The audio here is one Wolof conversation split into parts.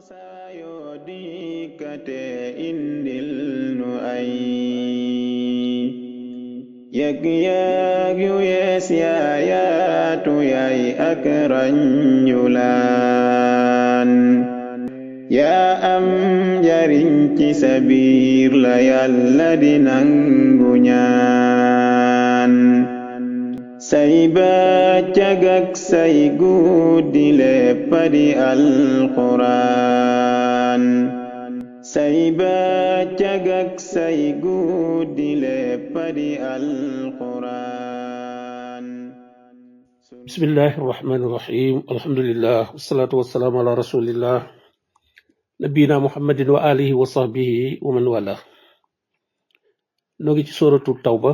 saa yoo dikkate indil nu ay yëg-yëg yu yees yaayaatu yaay ak ranjulaan yaa am njariñ ci sa biir la yàlla di nangu ñaan say bëccëg ak say guddi lépp di alquraan say bëccëg ak say guddi lépp di alquraan bismillahi irrahmani irrahim alhamdulillah wasalaatu wasalaamu ala rasulillah nabiyina muhammadin wa alihi wa sahbihi wa man wala noo ngi ci sóoratu tawba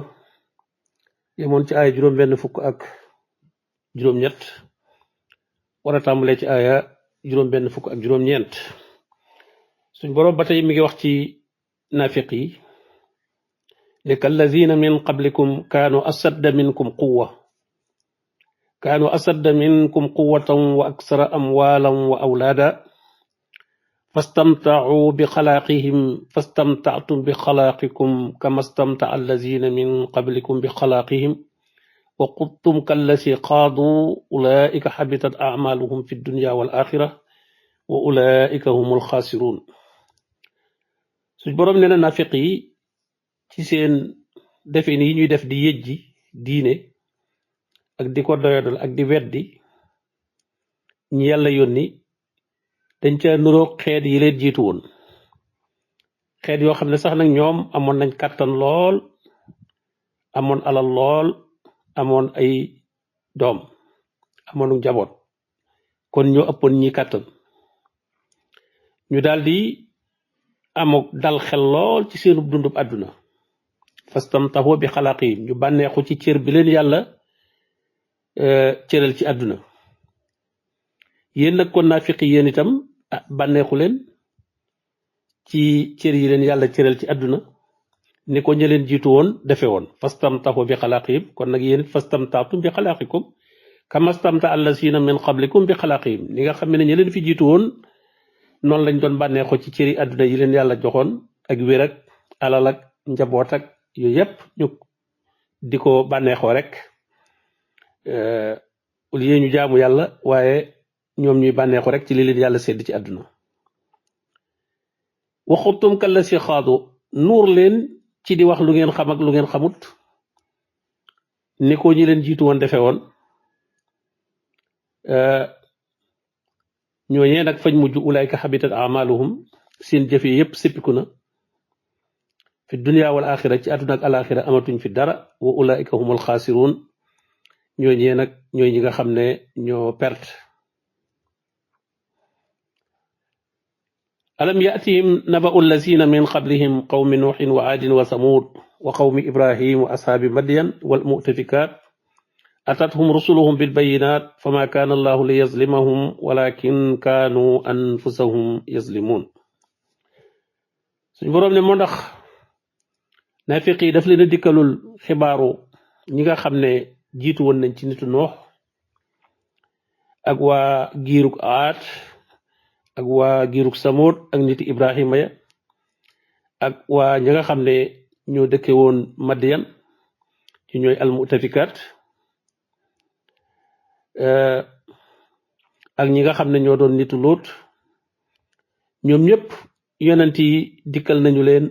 yemoon ci aaya juróom-benn fukk ak juróom-ñett war a tàmbalee ci aaya juróom-benn fukk ak juróom-ñeent suñ boroom ba tey mi ngi wax ci naafiq yi ne kallazina min qablikum kaanu asadda minkum quwwatan wa aksara amwalan wa awlaada fastamta'u bi xalaaqihim fastamta'tum bi xalaaqikum kama stamta'a allazina min qablikum bi xalaaqihim wa quttum kallasi qaadu ulaa'ika habitat a'maaluhum fi dunya wal aaxira wa ulaa'ika humul xaasiruun suñ boroom nee na naafiq yi ci seen defin yi ñuy def di yëjji diine ak di ko doyadal ak di weddi ñi yàlla yónni dañ ca nuroog xeet yi leen jiitu woon xeet yoo xam ne sax nag ñoom amoon nañ kàttan lool amoon alal lool amoon ay doom amoon njaboot kon ñoo ëppoon ñi kàttan ñu daldi amok dal xel lool ci seenu dundub àdduna fastamtahu bi xalaaqihim ñu bànneexu ci cër bi leen yàlla cëral ci àdduna yéen nag kon naafiqi yéen itam bànneexu leen ci cër yi leen yàlla cëral ci àdduna ni ko ña leen jiitu woon defe woon fastamtahu bi xalaaqihim kon nag yéen fastamtaatum bi xalaaqikum kama stamta allazina min qablikum bi xalaaqihim ni nga xam ne ña leen fi jiitu woon noonu lañ doon bànneexu ci cëri àdduna yi leen yàlla joxoon ak wér ak alal ak njaboot ak yooyu yépp ñu di ko bànneexoo rek au lieu ñu jaamu yàlla waaye ñoom ñuy bànneexu rek ci li leen yàlla sedd ci àdduna waxutum kalla si xaadu nuur leen ci di wax lu ngeen xam ak lu ngeen xamut ni ko ñi leen jiitu woon defe woon ñooñee nag fañ mujj ulaayka habitat amaluhum seen jëf yi yépp sippiku na fi dunya wal axira ci àdduna ak alaxira amatuñ fi dara wa ulaayka humul xaasiruun ñooñee nag ñooy ñi nga xam ne ñoo perte alam yatihim naba'u allazina min qablihim qawmi nuuhin wa aadin wa samud wa qawmi ibrahim wa ashaabi madyan wal mu'tafikat atathum rusuluhum bil bayinat fama kana allahu li yazlimahum walakin kanu anfusahum yazlimun suñ boroom ne moo ndax naafiq yi daf leen a dikkalul xibaaru ñi nga xam ne jiitu woon nañ ci nitu noox ak waa giirug aat ak waa giirug samood ak niti ibrahima ya ak waa ñi nga xam ne ñoo dëkke woon madiyan ci ñooy almutafikaat ak ñi nga xam ne ñoo doon nitu lóot ñoom ñëpp yonent yi dikkal nañu leen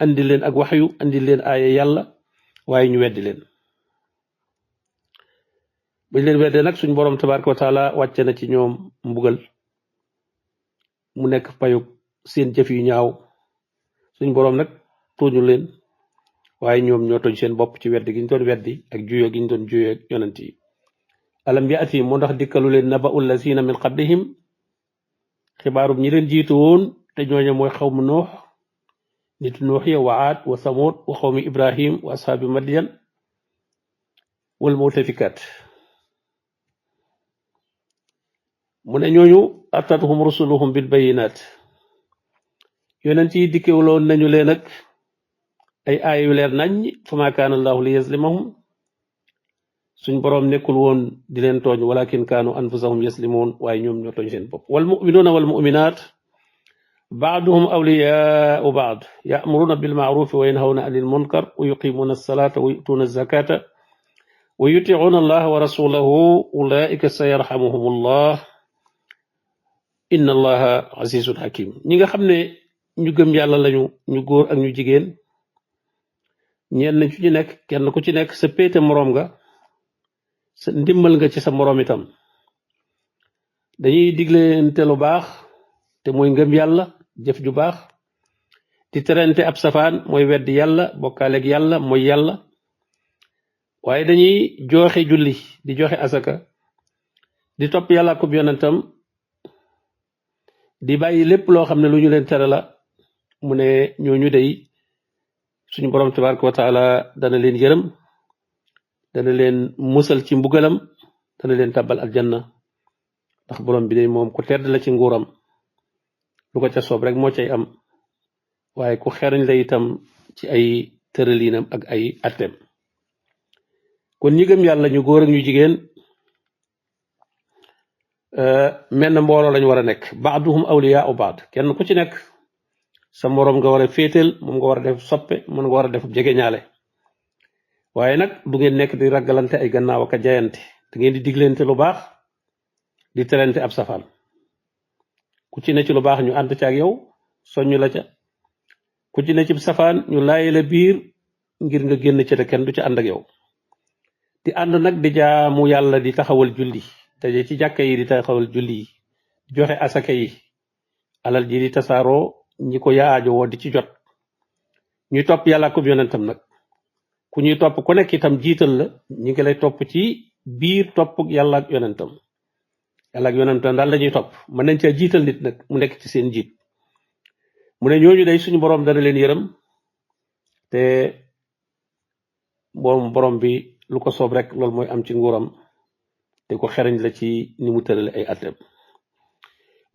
andi leen ak waxyu andi leen aaya yàlla waaye ñu weddi leen bañ leen weddee nag suñ boroom tabaraka wa taala wàcce na ci ñoom mbugal mu nekk payug seen jëf yu ñaaw suñ boroom nag tooñu leen waaye ñoom ñoo tooñ seen bopp ci weddi gi ñu doon weddi ak juyoo gi ñu doon juyoo ak yonent yi alam yaati moo ndax dikkalu leen naba'u allazina min qablihim xibaarub ñi leen jiitu woon te ñooña mooy xawmu noox nitu noox ya wa aad wa samud wa xawmi ibrahim wa ashaabi madyan wal mutafikaat mu ne ñooñu atatuhum rusuluhum bil bayinat yonent yi dikkewuloon nañu leen ak ay aaya yu leer nañ fama kaana allahu li yazlimahum suñ boroom nekkul woon di leen tooñ walakin kaanu anfusahum yaslimoon waaye ñoom ñoo tooñ seen bopp wal muminuuna wal muminaat بعضهم أولياء بعض يأمرون بالمعروف وينهون عن المنكر ويقيمون الصلاة ويؤتون الزكاة ويطيعون الله ورسوله أولئك سيرحمهم الله inna allaha azizun hakim ñi nga xam ne ñu gëm yàlla lañu ñu góor ak ñu jigéen ñenn ci nekk kenn ku ci nekk sa péete moroom nga sa ndimmal nga ci sa moroom itam dañuy digleente lu baax te mooy ngëm yàlla jëf ju baax di terante ab safaan mooy weddi yàlla bokkaaleeg yàlla mooy yàlla waaye dañuy joxe julli di joxe asaka di topp yàlla ak yonentam di bàyyi lépp loo xam ne lu ñu leen tere la mu ne ñooñu day suñu borom tabaraka wa taala dana leen yërëm dana leen musal ci mbugalam dana leen tàbbal aljanna ndax borom bi day moom ku tedd la ci nguuram lu ko ca soob rek moo cay am waaye ku xerañ la itam ci ay tëraliinam ak ay atteem kon ñi gëm yàlla ñu góor ak ñu jigéen menn mbooloo lañ war a nekk baaduhum awliyaa baad kenn ku ci nekk sa moroom nga war a féetal moom nga war a def soppe moom nga war a def jegeñaale waaye nag du ngeen nekk di ragalante ay gannaaw ak a jayante da ngeen di diglante lu baax di terante ab safaan ku ci ne ci lu baax ñu ànd ca ak yow soññu la ca ku ci ne ci safaan ñu laaye la biir ngir nga génn ca te kenn du ca ànd ak yow di ànd nag di jaamu yàlla di taxawal julli daje ci jàkka yi di taxawal julli yi joxe asaka yi alal ji di tasaaroo ñi ko yaajo woo di ci jot ñuy topp yàlla ak yonentam nag ku ñuy topp ku nekk itam jiital la ñi ngi lay topp ci biir topp yàlla ak yonentam daal lañuy topp mën nañ caa jiital nit nag mu nekk ci seen jiit mu ne ñooñu day suñu borom dana leen yërëm te borom bi lu ko soob rek loolu mooy am ci nguuram te ko xerañ la ci ni mu tërale ay atem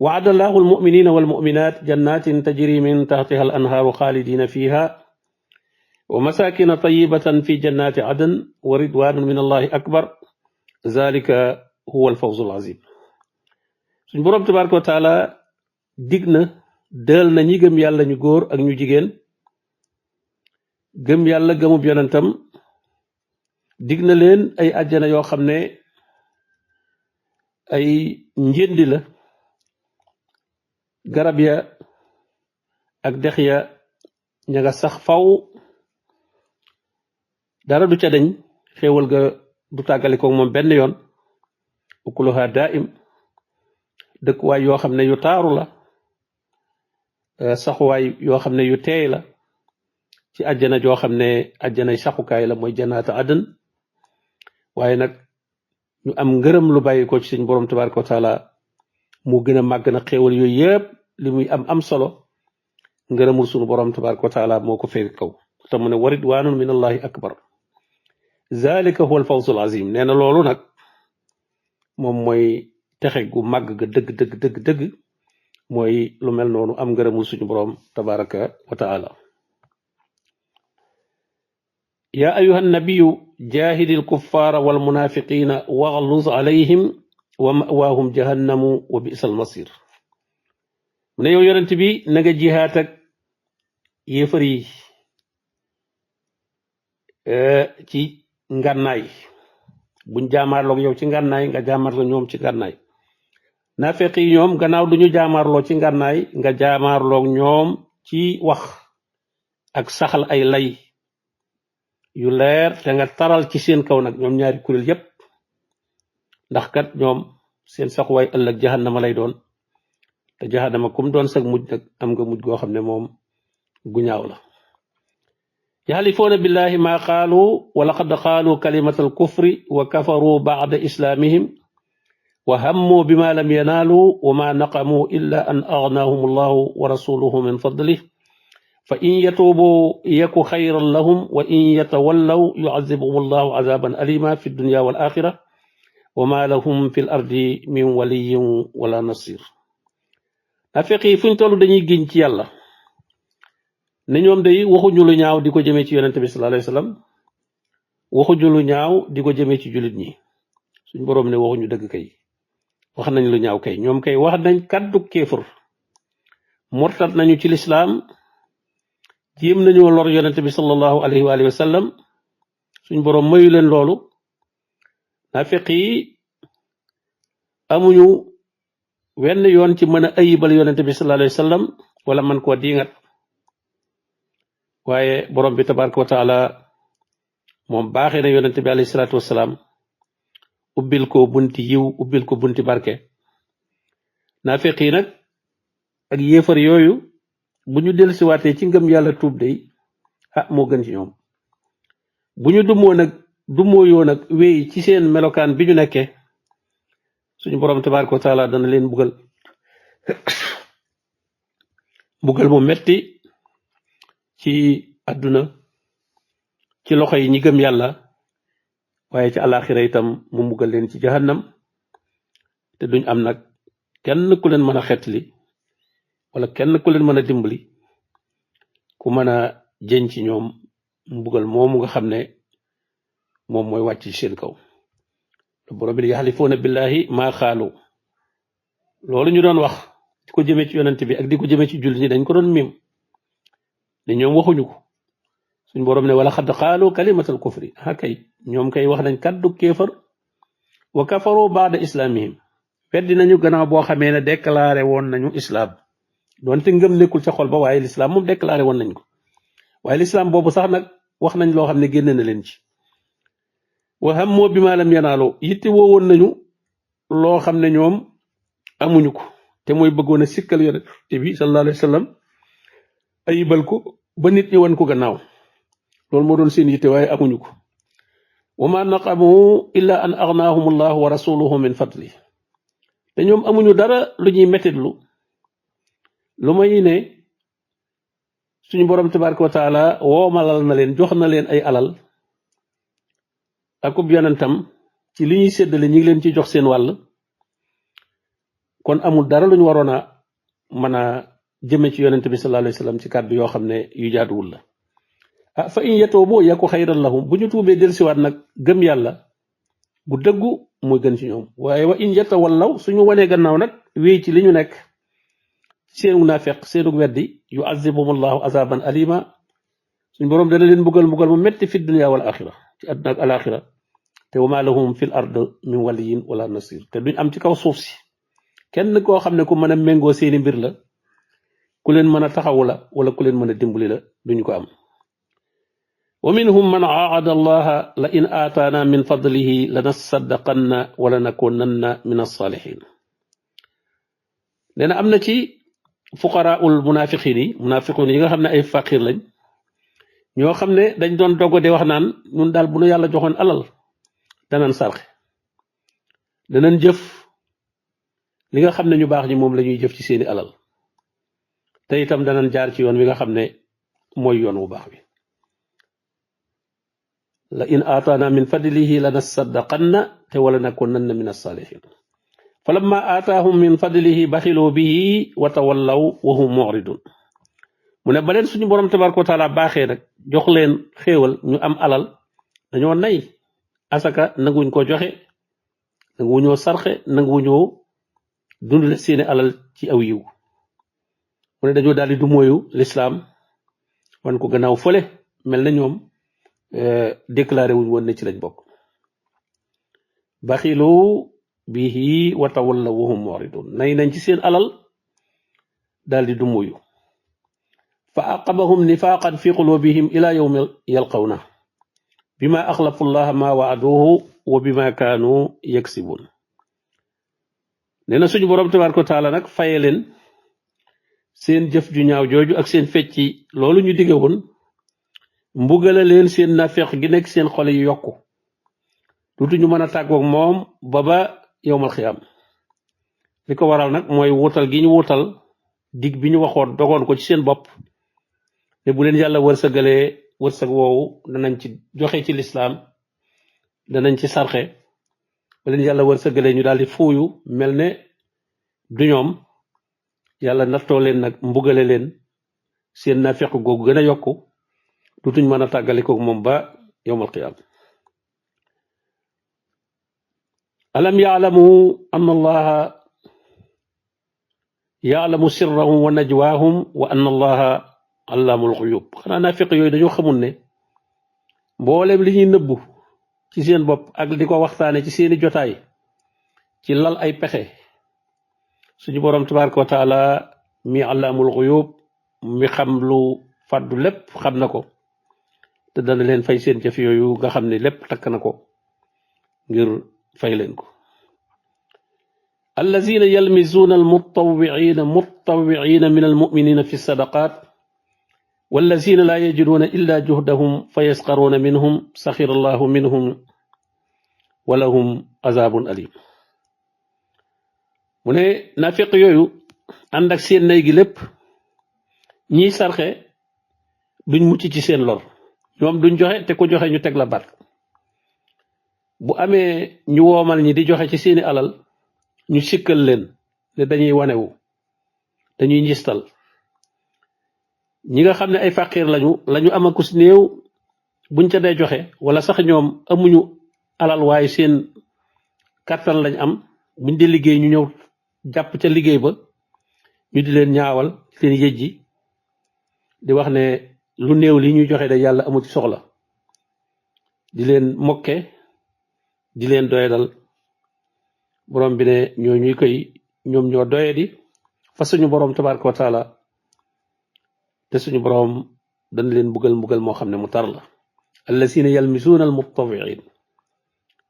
وعد الله المؤمنين والمؤمنات جنات تجري من تحتها الأنهار خالدين فيها ومساكن طيبة في جنات عدن ورضوان من الله أكبر ذلك هو الفوز العظيم suñ borom tabaraka wa taala dig na dël na ñi gëm yàlla ñu góor ak ñu jigéen gëm yàlla gëmub yonentam dig na leen ay àjjana yoo xam ne ay njëndi la garab ya ak dex ya ña nga sax faw dara du ca dañ xéewal ga du tàggaliko moom benn yoon ukuluha daim dëkkuwaay yoo xam ne yu taaru la saxuwaay yoo xam ne yu teey la ci àjjana joo xam ne àjjanay saxukaay la mooy janaata àddën waaye nag ñu am ngërëm lu bàyyi ko ci suñ borom tabaraka wa taala mu gën a màgg na xéewal yooyu yëpp li muy am solo ngërëmul sunu borom tabaraka wa taala moo ko féeri kaw te mu ne wa ridwanun min allahi akbar zalika huwa al fawzul azim nee na loolu nag moom mooy texe gu màgg ga dëgg mooy lu mel noonu am ngërëmul suñu borom tabaraka wa taala ya ayuha nabiyu jahidil kuffara wal munafiqina waghluz alayhim wa ma'waahum jahannamu wa bi'sal masir mu ne yow yonent bi na nga jihaat ak yéefar yi ci ngànnaay buñ jaamaarloog yow ci ngànnaay nga jaamaarloo ñoom ci ngànnaay naafeq yi ñoom gannaaw duñu jaamaarloo ci ngànnaay nga jaamaarloog ñoom ci wax ak saxal ay lay yu leer te nga taral ci seen kaw nag ñoom ñaari kuréel yépp ndax kat ñoom seen saxuwaay ëllëg jahannama lay doon te jahannama kum doon sag mujj nag am nga mujj goo xam ne moom gu ñaaw la yaxalifuuna billahi ma qaalu wa laqad qaalu kalimat al kufri wa kafaru ba'da islamihim wa hammu bima lam yanaalu wa ma naqamu illa an aghnahum allahu wa rasuluhu min fadlih fa in yatuubu yaku xayran lahum wa in yatawallaw yu'adhibuhum allahu azaban alima fi dunya wal axira wa ma lahum fil ardi min waliyyin wala nasir naafeq yi fuñ toll dañuy giñ ci yàlla ne ñoom day waxuñu lu ñaaw di ko jëmee ci yonente bi sallallahu alayhi wasallam waxuñu lu ñaaw di ko jëmee ci jullit ñi suñ boroom ne waxuñu dëgg kay wax nañ lu ñaaw kay ñoom kay wax nañ kàddu kéefër murtat nañu ci l'islam jéem nañu lor yonente bi sallallahu alayhi wa alihi wa sallam suñ borom mayu leen loolu nafiq yi amuñu wenn yoon ci mën a ayibal yonente bi sallallahu alayhi wa sallam wala man koo diingat waaye borom bi tabaraka wa taala moom baaxee na yonente bi alayhi salatu wasalaam ubbil ko bunti yiw ubbil ko bunti barke nafiq yi nag ak yéefar yooyu bu ñu dellusiwaatee ci ngëm yàlla tuub day moo gën ci ñoom bu ñu dumoo nag wéy ci seen melokaan bi ñu nekkee suñu borom tabaraka wa taala dana leen bugal mu metti ci àdduna ci loxo yi ñi gëm yàlla waaye ci alaxira itam mu mbugal leen ci jahannam te duñ am nag kenn ku leen mën a xettali wala kenn ku leen mën a dimbali ku mën a jën ci ñoom mbugal moomu nga xam ne moom mooy wàcc ci seen kaw borom bi yaxlifuuna billahi maa xaalu loolu ñu doon wax di ko jëmee ci yonent bi ak di ko jëmee ci jullit ñi dañ ko doon mim ne ñoom waxuñu ko suñ borom ne wala xadd xaalu kalimatal kufri kay ñoom kay wax nañ kaddu kéefar wa kafaru baada islamihim weddi nañu gannaaw boo xamee ne déclaré woon nañu islam doonte ngëm nekkul ca xol ba waaye l'islam moom déclaré woon nañ ko waaye l'islam boobu sax nag wax nañ loo xam ne génne na leen ci wa hammoo bi maa lam yanaaloo yitte woo woon nañu loo xam ne ñoom amuñu ko te mooy bëggoon a sikkal yonent bi sallallahu alayhi wa sallam ayibal ko ba nit ñi wan ko gannaaw loolu moo doon seen yitte waaye amuñu ko wa ma naqamu illa an aghnahum allahu wa rasuluhu min fadli te ñoom amuñu dara lu ñuy mettitlu lu may ne suñu borom tabaraka wa taala woomalal na leen jox na leen ay alal akub yonentam ci li ñuy séddale ñi ngi leen ci jox seen wàll kon amul dara lu ñu waroon a mën a jëme ci yonent bi sallallahu alayhi wa sallam ci kàddu yoo xam ne yu jaaduwul la fa in yatuubu yaku xayran lahum bu ñu tuubee dellusiwaat nag gëm yàlla gu dëggu mooy gën ci ñoom waaye wa in yatawallaw suñu wanee gannaaw nag wéy ci li ñu nekk seenu naafeq seenu weddi yu'azzibhum allahu azaban alima suñu borom dana leen mbugal mu metti fi dunya wal axira ci àdduna ak alaxira te wa ma lahum fil ard min waliyin wala nasir te duñ am ci kaw suuf si kenn koo xam ne ku mën a méngoo seeni mbir la ku leen mën a taxawu la wala ku leen mën a dimbali la duñu ko am wa minhum man aahada allaha la in aataana min fadlihi lanasaddaqanna wala nakunanna min alsalihin nee na am na ci fuqaraul munafiqin yi nga xam ne ay faqir lañ ñoo xam ne dañ doon dogo de wax naan ñun daal bu nu yàlla joxoon alal danañ sarxe danañ jëf li nga xam ne ñu baax ñi moom la ñuy jëf ci seeni alal te itam danañ jaar ci yoon wi nga xam ne mooy yoon wu baax bi la in aataana min fadlihi lanasaddaqanna te wala nakunanna min as-salihin falamma aataahum min fadlihi baxiloo bihi wa tawallaw wa hum mu'ridun mu ne ba leen suñu borom tabaraka wa taala baaxee nag jox leen xéewal ñu am alal dañoo nay asaka nanguñ ko joxe nanguwuñoo sarxe nanguwuñoo dundale seeni alal ci aw yiw mu ne dañoo daal di du mooyu l'islam wan ko gannaaw fële mel na ñoom déclaré wuñ woon ne ci lañ bokk baxilu bihi wa tawallaw wa hum mu'ridun nay nañ ci seen alal daal di du mooyu fa aqabahum nifaqan fi qulubihim ila yawmi yalqawna bima axlafu llaha ma waaduhu wa bima kaanu yaksibun nee na suñu borom tabaraka wa taala nag faye leen seen jëf ju ñaaw jooju ak seen fecci loolu ñu dige woon mbugala leen seen nafeq gi nekk seen xol yi yokku tuuti ñu mën a tàggoog moom ba yowmal xiyaam li ko waral nag mooy wuutal gi ñu wuutal dig bi ñu waxoon dogoon ko ci seen bopp ne bu leen yàlla wërsëgalee wërsëg woowu danañ ci joxe ci lislaam danañ ci sarxe bu leen yàlla wërsëgalee ñu daal di fuuyu mel ne du ñoom yàlla nattoo leen nag mbugale leen seen nafeq googu gën a yokku dutuñ mën a tàggalikoog moom ba yowmal qiyaam alam yaalamu anna allaha ya'lamu sirrahum wa najwaahum wa anna allaha allaamul ghuyub xanaa naafiq yooyu dañoo xamul ne mboolem li ñuy nëbbu ci seen bopp ak di ko waxtaane ci seeni jotaay ci lal ay pexe suñu borom tabaraka wa taala mi allaamul ghuyub mi xam lu fàddu lépp xam na ko te dana leen fay seen jëf yooyu nga xam ne lépp takk na ko ngir fay leen ko الذين يلمزون متطوعين من المؤمنين في الصدقات والذين لا يجدون إلا جهدهم فيسخرون منهم سخر الله منهم ولهم عذاب أليم mu ne nafiq yooyu ànd ak seen nay gi lépp ñiy sarxe duñ mucc ci seen lor ñoom duñ joxe te ku joxe ñu teg la bar bu amee ñu woomal ñi di joxe ci seeni alal ñu sikkal leen ne dañuy wanewu dañuy njistal ñi nga xam ne ay faqir lañu amakus néew buñ ca dee joxe wala sax ñoom amuñu alal waaye seen kàttan lañ am buñ di liggéey ñu ñëw jàpp ca liggéey ba ñu di leen ñaawal seen yëjji di wax ne lu néew li ñuy joxe de yàlla amu ci soxla di leen mokke di leen doyadal borom bi ne ñoo ñuy koy ñoom ñoo doyadi fa suñu borom tabaraka wa taala te suñu borom dañ leen mbugal moo xam ne mu tar la allasina yalmisuuna almutawiin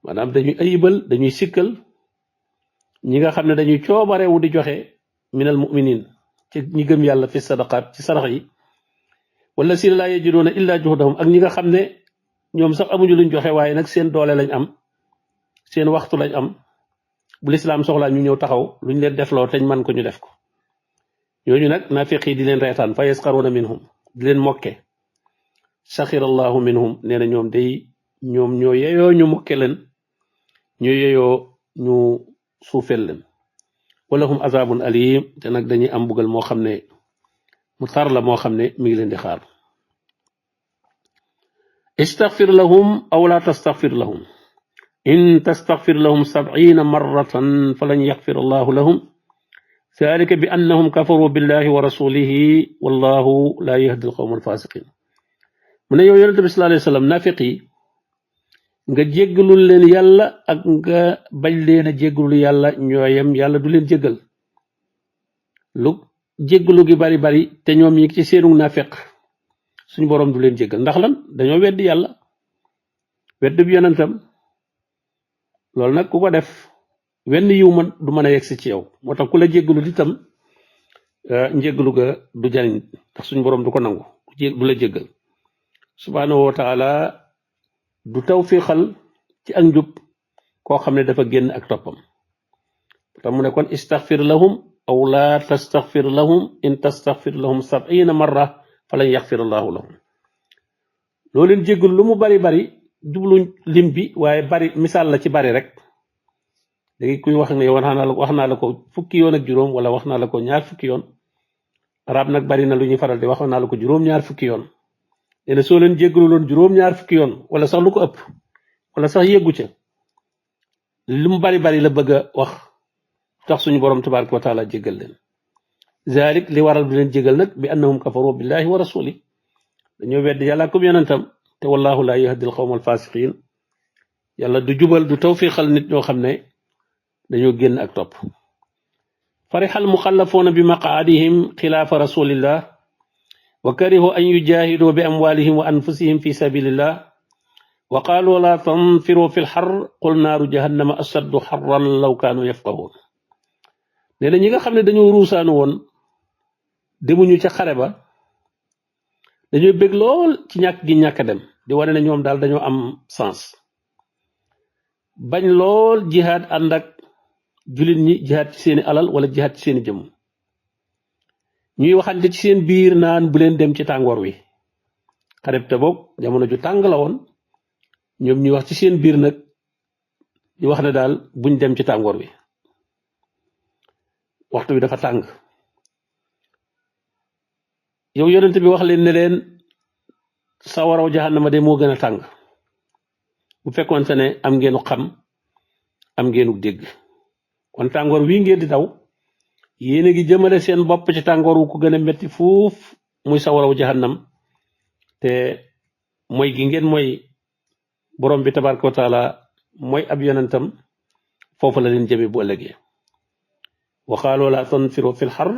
maanaam dañuy ayibal dañuy sikkal ñi nga xam ne dañuy coobarewu di joxe minal muminin ci ñi gëm yàlla fi sadaqaat ci sarax yi wallasina laa yajiduuna illa juhdahum ak ñi nga xam ne ñoom sax amuñu luñ joxe waaye nag seen doole lañ am seen waxtu lañ am bu lislaam soxlaa ñu ñëw taxaw luñ leen defloo teñ man ko ñu def ko ñooñu nag naafiq yi di leen reetaan fa yasxaruuna minhum di leen mokke saxirallahu minhum nee na ñoom ñoo yeyoo ñu mokke leen ñoo yeyoo ñu suufel leen walahum azabun alim te nag dañuy am bugal moo xam ne mu tar la moo xam ne mi ngi leen di xaar istaghfir lahum aw la tastaghfir lahum in tastaghfir lahum 70 marratan falan yaghfir allahu lahum ذلك بأنهم كفروا بالله ورسوله والله لا يهدي القوم الفاسقين من يو يونس بي صلى الله عليه وسلم نافقي nga jéggalul leen yàlla ak nga bañ leen a jéggalul yàlla ñooyam yàlla du leen jéggal lu jéggalu gi bari bari te ñoom ñi ci seenu nafiq suñu borom du leen jéggal ndax lan dañoo weddi yàlla weddi bi yonentam loolu nag ku ko def wenn yiw man du mën a yegsi ci yow moo tax ku la jéggalu itam njéggalu ga du jariñ tax suñu borom du ko nangu du la jéggal subhanahu wa taala du tawfiqal ci ak njub koo xam ne dafa génn ak toppam tax mu ne kon istaghfir lahum aw la tastaghfir lahum in tastaghfir lahum 70 marra falan yaghfir allahu lahum loo leen jéggalu lu mu bari bari jublu lim bi waaye bari misaal la ci bari rek léegi kuy wax ne wax naa la ko fukki yoon ak juróom wala wax naa la ko ñaar fukki yoon arab nag bari na lu ñuy faral di wax naa la ko juróom ñaar fukki yoon nee na soo leen jéggalu loon juróom ñaar fukki yoon wala sax lu ko ëpp wala sax yeggu ca lu mu bari bari la bëgg a wax tax suñu borom tabaraka wa taala jéggal leen zalik li waral du leen jéggal nag bi annahum kafaru billahi wa rasuli dañoo wedd yàlla ko yonentam te wallahu la yahdi al qawma al fasiqin yàlla du jubal du tawfiqal nit ñoo xam ne dañoo génn ak topp farihal muxallafuuna bi maqaadihim xilaafa rasulillah wa karihu an yujahidu bi amwalihim wa anfusihim fi sabilillah wa qalu la tanfiru fi lxar qul naaru jahannama ashaddu xarran law kaanu yafqahun nee na ñi nga xam ne dañoo ruusaanu woon demuñu ca xare ba dañoo bég lool ci ñàkk gi ñàkk dem di wane ne ñoom daal dañoo am sens bañ lool jihaad ànd ak julit ñi jihaad ci seeni alal wala jihaad ci seeni jëm ñuy waxante ci seen biir naan bu leen dem ci tàngoor wi xareb te boog jamono ju tàng la woon ñoom ñuy wax ci seen biir nag di wax ne daal buñ dem ci tàngoor wi waxtu bi dafa tàng yow yonent bi wax leen ne leen sawaraw jahannama de moo gën a tàng bu fekkoon sa ne am ngeenu xam am ngeenu dégg kon tàngoor wii ngeen di daw yéen a ngi jëmale seen bopp ci tàngoor wu ko gën a metti fuuf muy sawaraw jahannam te mooy gi ngeen mooy borom bi tabaraka wa taala mooy ab yonentam foofu la leen jëme bu ëllëgee waxaaloo la tanfiru fil xar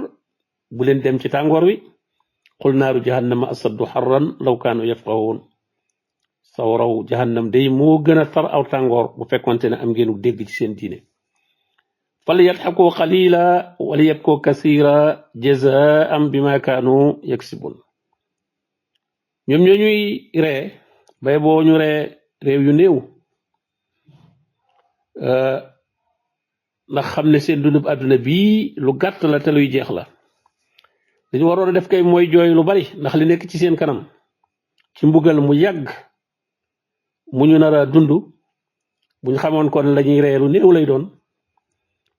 bu leen dem ci tàngoor wi qul naaru jahannama asaddu xarran law kaanu yafqahuun sawaraw jahannam day moo gën a tar aw tàngoor bu fekkonte ne am ngeenu dégg ci seen diine fal yadxaku qalila wala yabku kasira jazaan bima kaanu yaksibun ñoom ñoo ñuy ree bay boo ñu ree réew yu néew ndax xam ne seen dundub àdduna bii lu gàtt la te luy jeex la dañu waroon a def kay mooy jooy lu bari ndax li nekk ci seen kanam ci mbugal mu yàgg mu ñu nar a dund buñ xamoon kon la ñuy ree lu néew lay doon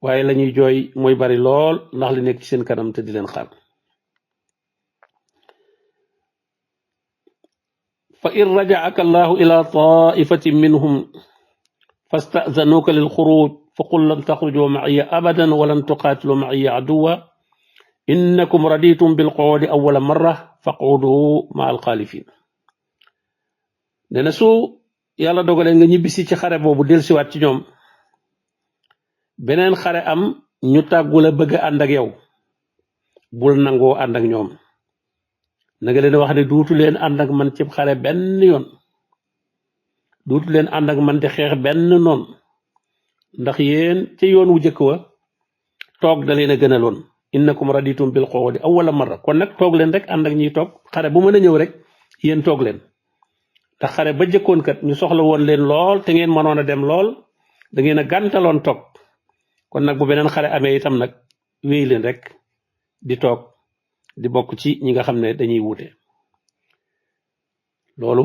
waaye la ñuy jooy mooy bari lool ndax li nekk ci seen kanam te di leen xaar fa in rajaaka allahu ila taifatin minhum fastazanuka lil xuruj fa qul lan taxruju maciya abadan walan tuqaatilu maciya aduwa innakum raditum bilquudi awala marra faqudu ma alxaalifin nee na su yàlla dogalee nga ñibbisi ci xare boobu delsiwaat ci ñoom beneen xare am ñu tàggu la bëgg a ànd ak yow bul nangoo ànd ak ñoom na nga leen wax ne duutu leen ànd ak man ci xare benn yoon duutu leen ànd ak man di xeex benn noon ndax yéen ci yoon wu jëkk wa toog da leen a gënaloon innakum raditum bil quudi awwala marra kon nag toog leen rek ànd ak ñiy toog xare bu mën a ñëw rek yéen toog leen ndax xare ba jëkkoon kat ñu soxla woon leen lool te ngeen mënoon a dem lool da ngeen a gàntaloon toog kon nag bu beneen xare amee itam nag wéy leen rek di toog di bokk ci ñi nga xam ne dañuy wuute loolu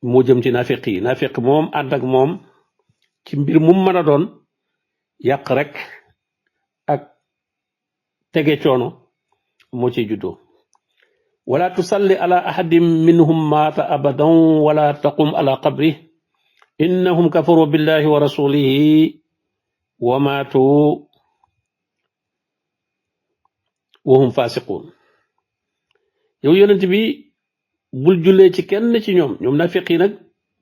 moo jëm ci nafiq yi nafiq moom ànd ak moom ci mbir mu mën a doon yàq rek ak tege coono moo ciy juddoo wala tusalli ala ahadin minhum maata abadan wala taqum ala qabri innahum kafaru billahi wa rasulihi wa maatu wa hum fasiqun yow yonent bi bul jullee ci kenn ci ñoom nafiq yi nag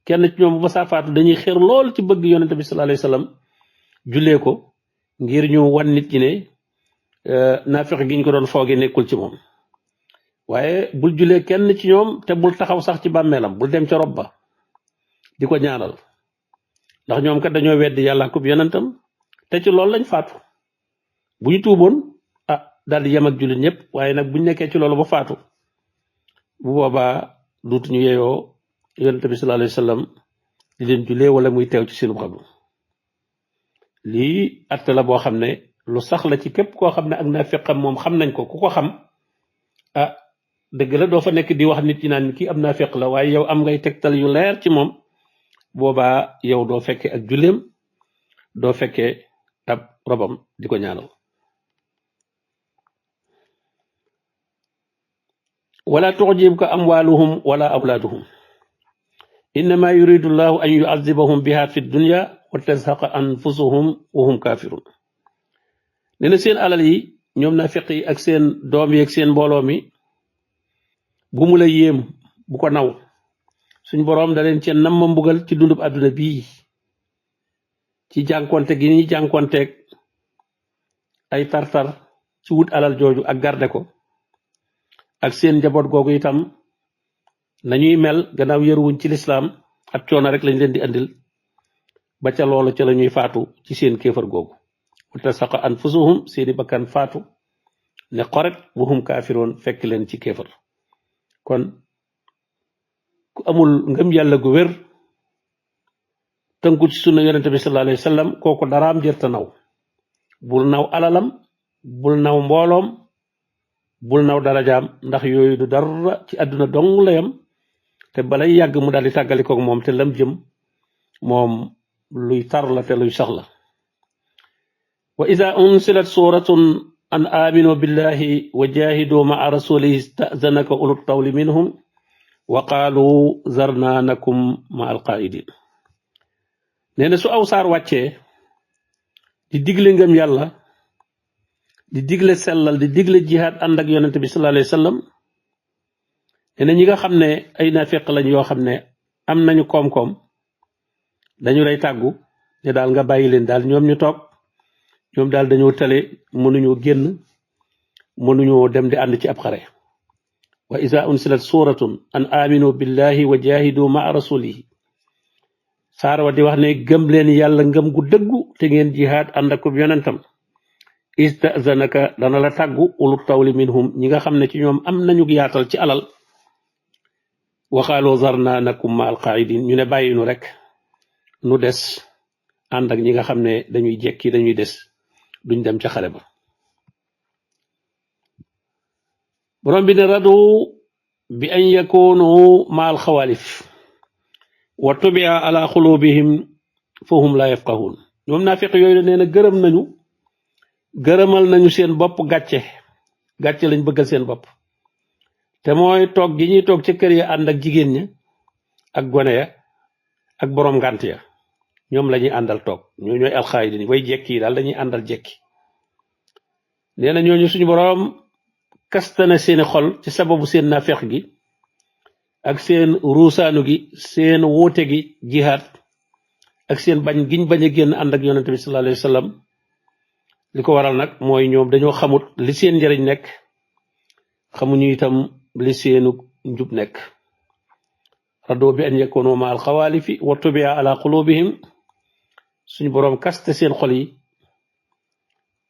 kenn ci ñoom bu sa faatu dañuy xër lool ci bëgg yonent bi sallallahu alayhi wasallam jullee ko ngir ñu wan nit ñi ne nafiq gi ñu ko doon fooge nekkul ci moom waaye bul jullee kenn ci ñoom te bul taxaw sax ci bàmmeelam bul dem ca rob ba di ko ñaanal ndax ñoom kat dañoo weddi yàlla ak yonentam te ci loolu lañ faatu bu ñu tuuboon daal di yem ak jullit ñëpp waaye nag buñ nekkee ci loolu ba faatu bu boobaa duutuñu yeyoo yonent bi sallallahu alayhi wasallam di leen jullee wala muy teew ci seenub xabru lii atte la boo xam ne lu sax la ci képp koo xam ne ak naafeqam moom xam nañ ko ku ko xam dëgg la doo fa nekk di wax nit ñi naan kii am naafeq la waaye yow am ngay tegtal yu leer ci moom boobaa yow doo fekkee ak julleem doo fekkee ab robam di ko ñaanal wala tu'jibka amwaluhum wala awlaaduhum innama yuridu llahu an yu'adhibahum biha fi dunya wa tazhaqa anfusuhum wa hum kafirun nee na seen alal yi ñoom nafiq yi ak seen doom yi ak seen mbooloo mi bu mu la yéem bu ko naw suñ boroom da leen ci namma mbugal ci dundub àdduna bii ci jànkonte gi ñuy jànkonteeg ay tartar ci wut alal jooju ak garde ko ak seen njaboot googu itam nañuy mel gannaaw yëruwuñ ci lislaam ak coono rek lañ leen di andil ba ca loolu ca la ñuy faatu ci seen kéefar googu wata saqa anfusuhum seeni bakkan faatu ne xoret wuhum kaafiroon fekk leen ci kéefar kon ku amul ngëm yàlla gu wér tënku ci sunna yonente bi sallallahu alayhi wasallam kooku daraam jërta naw bul naw alalam bul naw mbooloom bul naw darajaam ndax yooyu du dara ci àdduna dong la yam te balay yàgg mu daal di tàggalikoog moom te lam jëm moom luy tar la te luy sax la wa ida unsilat suratun an aminu billahi wa jahidu maa rasulihi istazanaka ulul tawli minhum wa qaalu zarna nakum ma alqaidin nee na su aw saar wàccee di digle ngëm yàlla di digle sellal di digle jihaad ànd ak yonente bi sallallahu alayhi wasallam ne ñi nga xam ne ay naafeq lañ yoo xam ne am nañu koom-koom dañu lay tàggu ne daal nga bàyyi leen daal ñoom ñu toog ñoom daal dañoo tale mënuñoo génn mënuñoo dem di ànd ci ab xare wa iza unsilat suratun an aminu billahi wa jahidu ma'a rasulihi saar wa di wax ne gëm leen yàlla ngëm gu dëggu te ngeen jihaad ànd ak yonentam istazanaka dana la tàggu ulu tawli minhum ñi nga xam ne ci ñoom am nañu yaatal ci alal waxaaloo zarna nakum ma alqaidin ñu ne bàyyinu rek nu des ànd ak ñi nga xam ne dañuy jekki dañuy des duñ dem ca xare ba borom bi ne radu bi an yakunu ma alxawalif wa tubia ala xulubihim fahum la yafqahun ñoom naafiq yooyu nee na gërëmal nañu seen bopp gàcce lañ bëggal seen bopp te mooy toog gi ñuy toog ci kër ya ànd ak jigéen ña ak gone ya ak borom ngànt ya ñoom la ñuy àndal toog ñooy alxaayidin way jekki yi daal dañuy àndal jekki nee na ñooñu suñu borom kastana seeni xol ci sababu seen naafeq gi ak seen ruusaanu gi seen wuute gi jihaad ak seen bañ giñ bañ a génn ànd ak yonente bi sallallahu alayhi wasallam li ko waral nag mooy ñoom dañoo xamut li seen njëriñ nekk xamuñu itam li seenu njub nekk rado bi an yakunu ma alxawaalifi wa tubia ala qulubihim suñu boroom kaste seen xol yi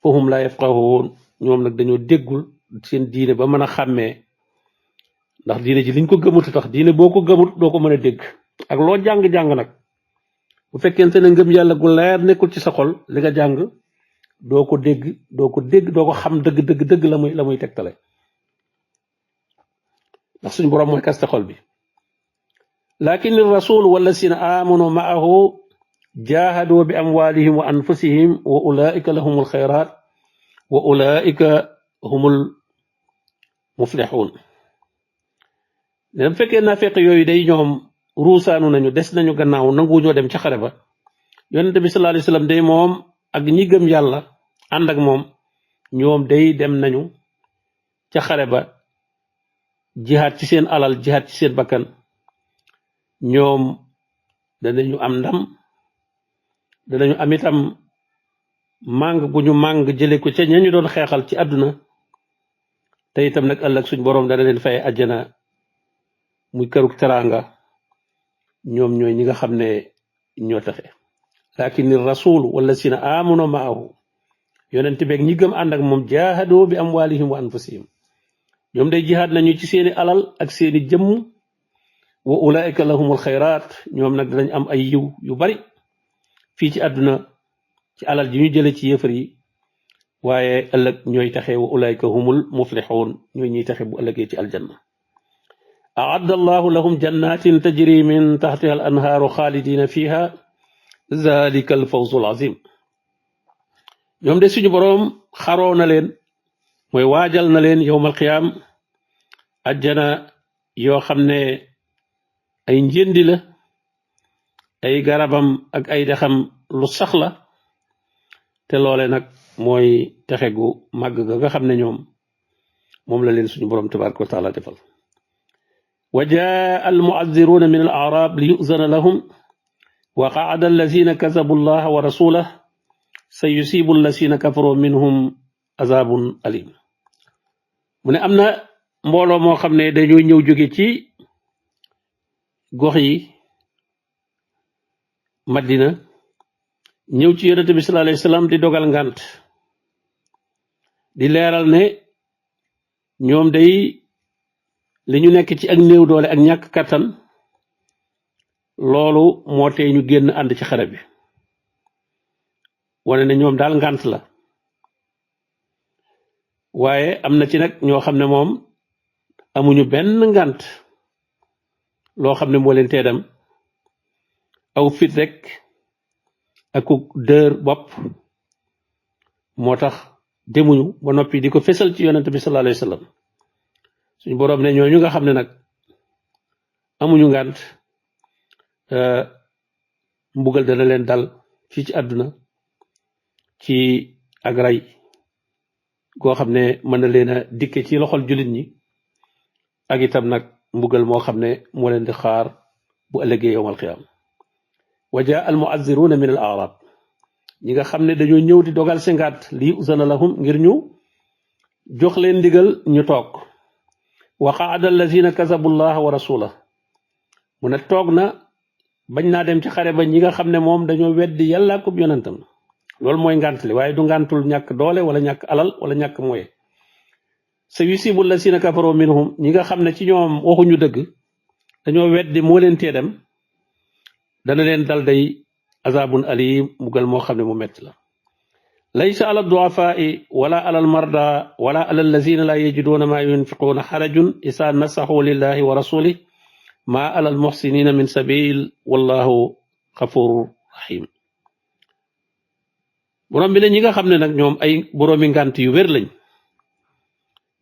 fahum la yafqahun ñoom nag dañoo déggul seen diine ba mën a xàmmee ndax diine ji liñ ko gëmut tax diine boo ko gëmut doo ko mën a dégg ak loo jàng-jàng nag bu fekkente ne ngëm yàlla gu leer nekkul ci sa xol li nga jàng doo ko dégg doo ko xam dëgg la muy tegtale ndax suñu boroom mooy kaste xol bi lakin rasul wallasina amanu ma'ahu jahadu bi amwalihim wa anfusihim wa ulaika lahumul khayrat wa ulaika humul muflihun dem fekkee naafeq yooyu day ñoom ruusaanu nañu des nañu gannaaw nanguwuñoo dem ca xare ba yonente bi sallallahu alayhi wasallam day moom ak ñi gëm yàlla ànd ak moom ñoom day dem nañu ca xare ba jihaad ci seen alal jihaad ci seen bakkan ñoom danañu am ndam danañu am itam màng gu ñu màng jële ko ca ñañu doon xeexal ci àdduna te itam nag ëllëg suñ boroom dana leen fay àjjana muy këruk teraanga ñoom ñooy ñi nga xam ne ñoo taxe lakin rasul wallasina amanu maahu yonent beeg ñi gëm ànd ak moom jaahadu bi amwalihim wa anfusihim ñoom day jihaad nañu ci seeni alal ak seeni jëmm wa ulaika lahumul xayraat ñoom nag danañ am ay yiw yu bari fii ci àdduna ci alal ji ñu jële ci yëfar yi waaye ëllëg ñooy taxe wa ulaika humul muflixuun ñooy ñuy taxe bu ëllëgee ci aljanna aadda allahu lahum jannatin tajri min taxtiha al anhaaru xaalidina fiha zalika al fawzu al azim ñoom de suñu boroom xaroo na leen mooy waajal na leen yowmal qiyaam ajjana yoo xam ne ay njëndi la ay garabam ak ay dexam lu sax la te loole nag mooy texe gu màgg ga nga xam ne ñoom moom la leen suñu boroom tabaraka wa taala defal wa jaa al mu'adhdhiruna min al a'rab li yu'zana lahum wa qa'ada allazina kazabu allaha wa rasulahu sayusibu allazina kafaru minhum azabun alim mu ne am na mbooloo moo xam ne dañoo ñëw jóge ci gox yi Madina ñëw ci yonent bi sallallahu alayhi wasallam di dogal ngant di leeral ne ñoom day li ñu nekk ci ak néew doole ak ñàkk kattan loolu moo tee ñu génn ànd ci xare bi wane ne ñoom daal ngant la waaye am na ci nag ñoo xam ne moom amuñu benn ngant loo xam ne moo leen tee dem aw fit rek ak ku dër bopp moo tax demuñu ba noppi di ko fesal ci yonent bi sallallahu alayhi wasallam suñu boroom ne ñooñu nga xam ne nag amuñu ngant mbugal dana leen dal fii ci àdduna ci ak ray goo xam ne mën na leen a dikke ci loxol jullit ñi ak itam nag mbugal moo xam ne moo leen di xaar bu ëllëgee yowmal qiyaam wa jaa al mu'azziruna min al a'rab ñi nga xam ne dañoo ñëw di dogal si ngàtt lii usana lahum ngir ñu jox leen ndigal ñu toog wa qaada allazina kasabu llaha wa rasulah mu ne toog na bañ naa dem ci xare ba ñi nga xam ne moom dañoo weddi yàlla ko yonentam loolu mooy ngànt li waaye du ngàntul ñàkk doole wala ñàkk alal wala ñàkk moye sa yusibu allazina kafaru minhum ñi nga xam ne ci ñoom waxuñu dëgg dañoo weddi moo leen tee dem dana leen dal day azabun alim mugal moo xam ne mu metti la laysa ala du'afaa'i wala ala almarda wala ala allazina la yajiduna ma yunfiquna xarajun isa nasaxu lillahi wa rasulih ma ala almuxsinina min sabil wallahu xafurur rahim borom bi ne ñi nga xam ne nag ñoom ay boroomi ngànt yu wér lañ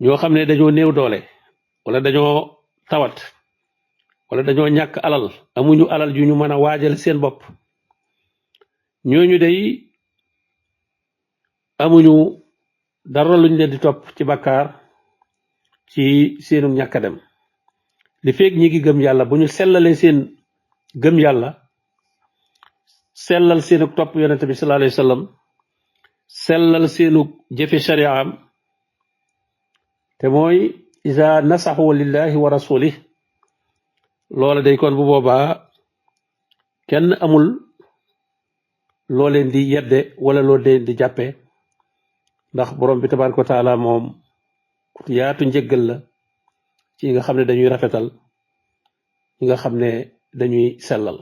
ñoo xam ne dañoo néew doole wala dañoo tawat wala dañoo ñàkk alal amuñu alal yu ñu mën a waajal seen bopp ñooñu day amuñu dara luñ leen di topp ci bakkaar ci seenu ñàkk a dem li feeg ñi ngi gëm yàlla bu ñu sellalee seen gëm yàlla sellal seenu topp yonente bi sallallahu alayhi wa sallam sellal seenu jëfe shari'am te mooy isa nasaxu lillahi wa rasulih loola day kon bu boobaa kenn amul loo leen di yedde wala loo leen di jàppe ndax borom bi tabaaraka wa taala moom yaatu njëggal la ci nga xam ne dañuy rafetal ñi nga xam ne dañuy sellal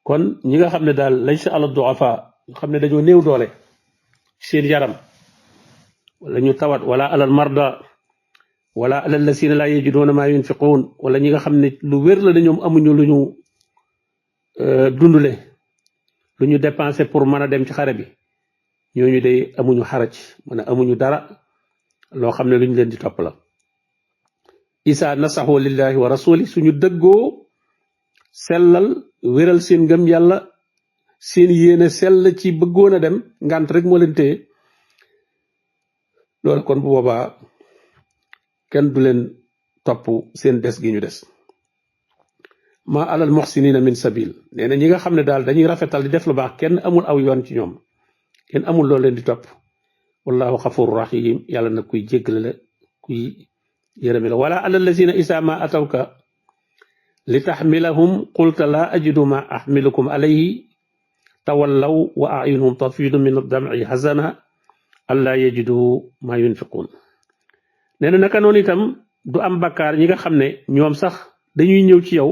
kon ñi nga xam ne daal laysa ala du'afa nga xam ne dañoo néew doole seen yaram wala ñu tawat wala alal marda wala alal lasina la yajiduna ma yunfiqun wala ñi nga xam ne lu wér la ne ñoom amuñu lu ñu dundule lu ñu dépensé pour mën a dem ci xare bi ñooñu day amuñu xaraj mën a amuñu dara loo xam ne lu ñu leen di topp la isa nasaxu lillahi wa rasuli suñu dëggoo sellal wéral seen ngëm yàlla seen yéene sell ci bëggoon a dem ngant rek moo leen téye loolu kon bu boobaa kenn du leen topp seen des gi ñu des ma alal muhsinina min sabil nee na ñi nga xam ne daal dañuy rafetal di def lu baax kenn amul aw yoon ci ñoom kenn amul loo leen di topp wallahu xafuru rahim yàlla nag kuy jéggale la kuy yërëmi la wala alal lazina isa ma atawka li taxmilahum qulta la ajidu ma axmilukum alayhi tawallaw wa ayunuhum tafidu min ad-dam'i hazana alla yajidu ma yunfiqun nee na naka noonu itam du am bakkaar ñi nga xam ne ñoom sax dañuy ñëw ci yow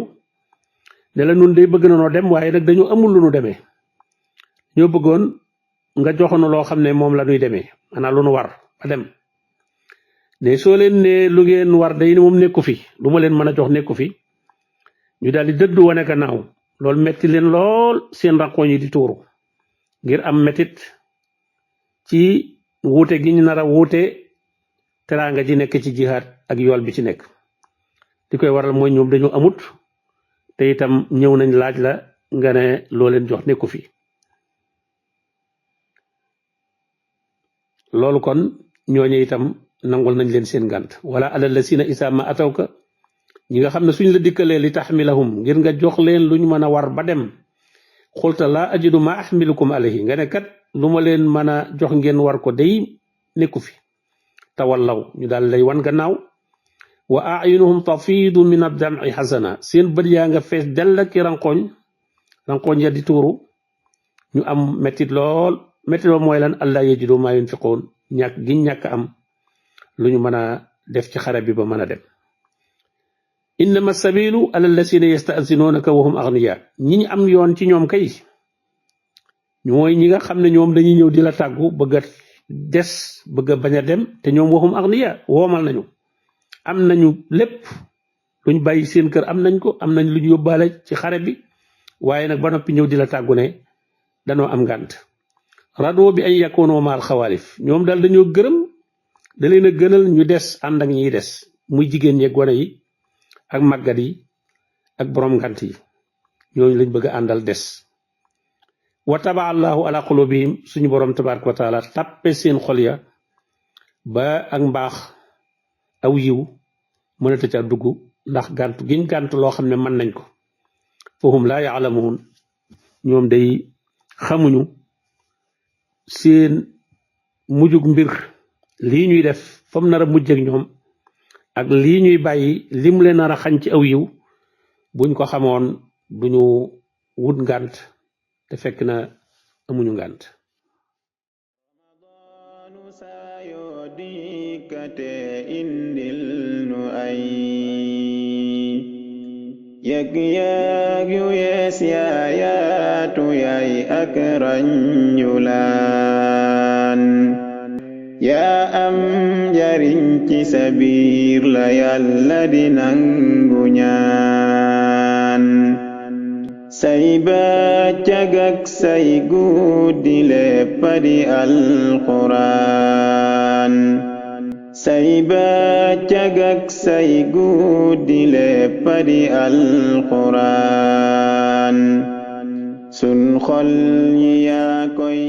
ne la nun day bëgg na noo dem waaye nag dañoo amul lu nu demee ñoo bëggoon nga joxoonu loo xam ne moom la ñuy demee maanaam lu nu war ba dem ne soo leen ne lu ngeen war day moom nekku fi lu ma leen mën a jox nekku fi ñu daal di dëddu wane gannaaw loolu metti leen lool seen rankoñ yi di tuuru ngir am mettit ci wuute gi ñu nar a wuute teraanga ji nekk ci jihaad ak yool bi ci nekk di koy waral mooy ñoom dañoo amut te itam ñëw nañ laaj la nga ne loo leen jox nekku fi loolu kon ñooñu itam nangul nañ leen seen ngànt wala alal lasina isa ma atawka ñi nga xam ne suñ la dikkalee li taxmilahum ngir nga jox leen luñ mën a war ba dem xulta laa ajidu ma axmilukum alayhi nga ne kat lu ma leen mën a jox ngeen war ko day nekku fi tawallaw ñu daal lay wan gannaaw wa ayunuhum tafiidu min ad-dam'i xasana seen bët yaa nga fees dell ki rankoñ ya di tuuru ñu am mettit lool mooy lan allah yajidu ma yunfiqun ñàkk am lu ñu mën a def ci xare bi ba mën a dem innama sabilu ala allasina yasta'zinunaka wa hum aghniya ñi ñu am yoon ci ñoom kay mooy ñi nga xam ne ñoom dañuy ñëw di la tàggu bëgg a des bëgg a bañ a dem te ñoom wa hum aghniya woomal nañu am nañu lépp luñ bàyyi seen kër am nañ ko am nañ lu ñu yóbbaale ci xare bi waaye nag ba noppi ñëw di la tàggu ne danoo am ngànt rado bi ay yakkoonoo maal xawaalif ñoom daal dañoo gërëm da leen a gënal ñu des ànd ak ñiy des muy jigéen ñi ak gone yi ak màggat yi ak borom ngant yi ñooñu lañ bëgg a àndal des wa taba allahu ala qulubihim suñu borom tabaraka wa taala tàppe seen xol ya ba ak mbaax aw yiw mënata ca dugg ndax gàntu giñ gàntu loo xam ne mën nañ ko fahum laa yaalamuun ñoom day xamuñu seen mujjug mbir lii ñuy def fam nar a mujj ak ñoom ak lii ñuy bàyyi lim leen nar a xañ ci aw yiw buñ ko xamoon duñu wut ngànt te fekk na amuñu ngànt dikkate indil nu ay yëg-yëg yu yees yaayaatu yaay ak rañulaan yaa am njariñ ci sa biir la yàlla di nangu ñaan say bëccëg ak say guddi lépp di alxuraan say bëccëg ak say guddi lépp di alxuraan sun xol yi yaa koy